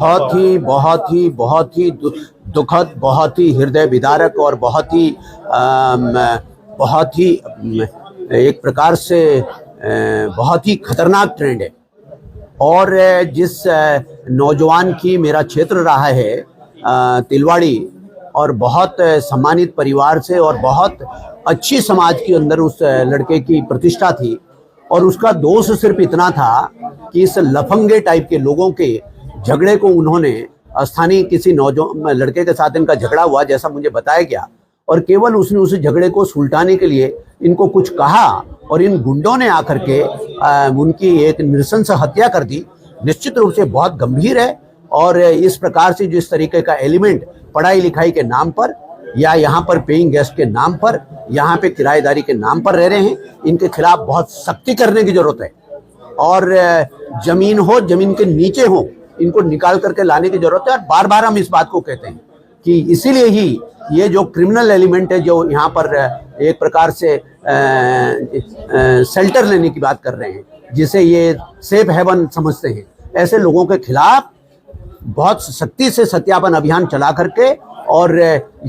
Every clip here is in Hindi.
बहुत ही दुखद, बहुत ही हृदय विदारक और बहुत ही एक प्रकार से बहुत ही खतरनाक ट्रेंड है। और जिस नौजवान की मेरा क्षेत्र रहा है तिलवाड़ी, और बहुत सम्मानित परिवार से और बहुत अच्छी समाज के अंदर उस लड़के की प्रतिष्ठा थी, और उसका दोष सिर्फ इतना था कि इस लफंगे टाइप के लोगों के झगड़े को उन्होंने स्थानीय किसी नौजवान लड़के के साथ इनका झगड़ा हुआ जैसा मुझे बताया गया, और केवल उसने उस झगड़े को सुलटाने के लिए इनको कुछ कहा और इन गुंडों ने आकर के उनकी एक नृशंस हत्या कर दी। निश्चित रूप से बहुत गंभीर है। और इस प्रकार से जिस तरीके का एलिमेंट पढ़ाई लिखाई के नाम पर या यहाँ पर पेइंग गेस्ट के नाम पर, यहाँ पे किराएदारी के नाम पर रह रहे हैं, इनके खिलाफ बहुत सख्ती करने की जरूरत है। और जमीन हो, जमीन के नीचे हो, इनको निकाल करके लाने की जरूरत है। और बार बार हम इस बात को कहते हैं कि इसीलिए ही ये जो क्रिमिनल एलिमेंट है जो यहाँ पर एक प्रकार से शेल्टर लेने की बात कर रहे हैं, जिसे ये सेफ हेवन समझते हैं, ऐसे लोगों के खिलाफ बहुत सख्ती से सत्यापन अभियान चला करके और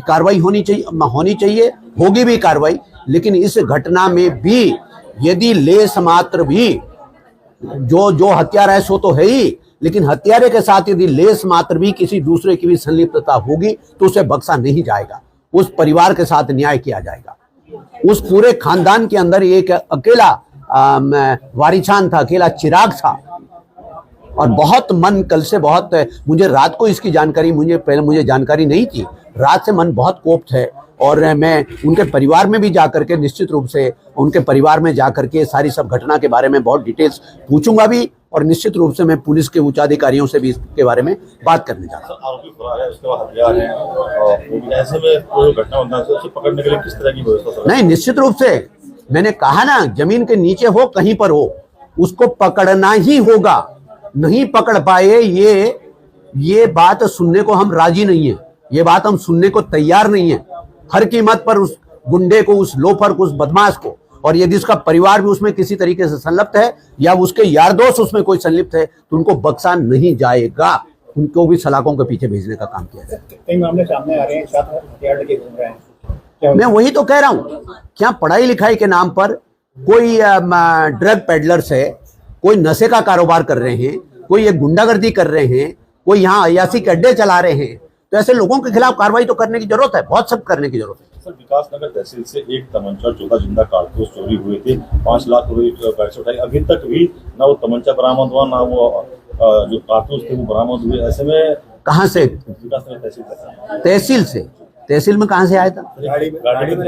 कार्रवाई होनी चाहिए, होगी भी कार्रवाई। लेकिन इस घटना में भी यदि लेस मात्र भी जो हत्यारा है सो तो है ही, लेकिन हत्यारे के साथ यदि लेस मात्र भी किसी दूसरे की भी संलिप्तता होगी तो उसे बख्शा नहीं जाएगा। उस परिवार के साथ न्याय किया जाएगा। उस पूरे खानदान के अंदर एक अकेला वारिचान था, अकेला चिराग था। और बहुत मन कल से बहुत, मुझे रात को इसकी जानकारी, मुझे जानकारी नहीं थी, रात से मन बहुत कोप्त है। और मैं उनके परिवार में भी जाकर के, निश्चित रूप से उनके परिवार में जाकर के सारी सब घटना के बारे में बहुत डिटेल्स पूछूंगा भी, और निश्चित रूप से मैं पुलिस के उच्चाधिकारियों से भी इसके बारे में बात करने जा रहा हूं। नहीं, निश्चित रूप से मैंने कहा ना, जमीन के नीचे हो, कहीं पर हो, उसको पकड़ना ही होगा। नहीं पकड़ पाए, ये बात सुनने को हम राजी नहीं है, ये बात हम सुनने को तैयार नहीं है। हर कीमत पर उस गुंडे को, उस लोफर को, उस बदमाश को, और यदि उसका परिवार भी उसमें किसी तरीके से संलिप्त है या उसके यार दोस्त उसमें कोई संलिप्त है तो उनको बख्शा नहीं जाएगा। उनको भी सलाखों के पीछे भेजने का काम किया जाएगा। कई मामले सामने आ रहे हैं, साथ हथियार लेके घूम रहे हैं। मैं वही तो कह रहा हूँ, क्या पढ़ाई लिखाई के नाम पर कोई ड्रग पेडलर्स है, कोई नशे का कारोबार कर रहे हैं, कोई ये गुंडागर्दी कर रहे हैं, कोई यहाँ अयासी के अड्डे चला रहे हैं, तो ऐसे लोगों के खिलाफ कार्रवाई तो करने की जरूरत है, बहुत सब करने की जरूरत है। सर, विकासनगर तहसील से एक तमंचा, 14 जिंदा कारतूस चोरी हुए थे, 5 लाख रुपए पैसे उठाए। अभी तक भी ना वो तमंचा बरामद हुआ, ना वो जो कारतूस थे वो बरामद हुए। ऐसे में कहाँ से? विकासनगर तहसील से। तहसील में कहाँ से आया था? गाड़ी में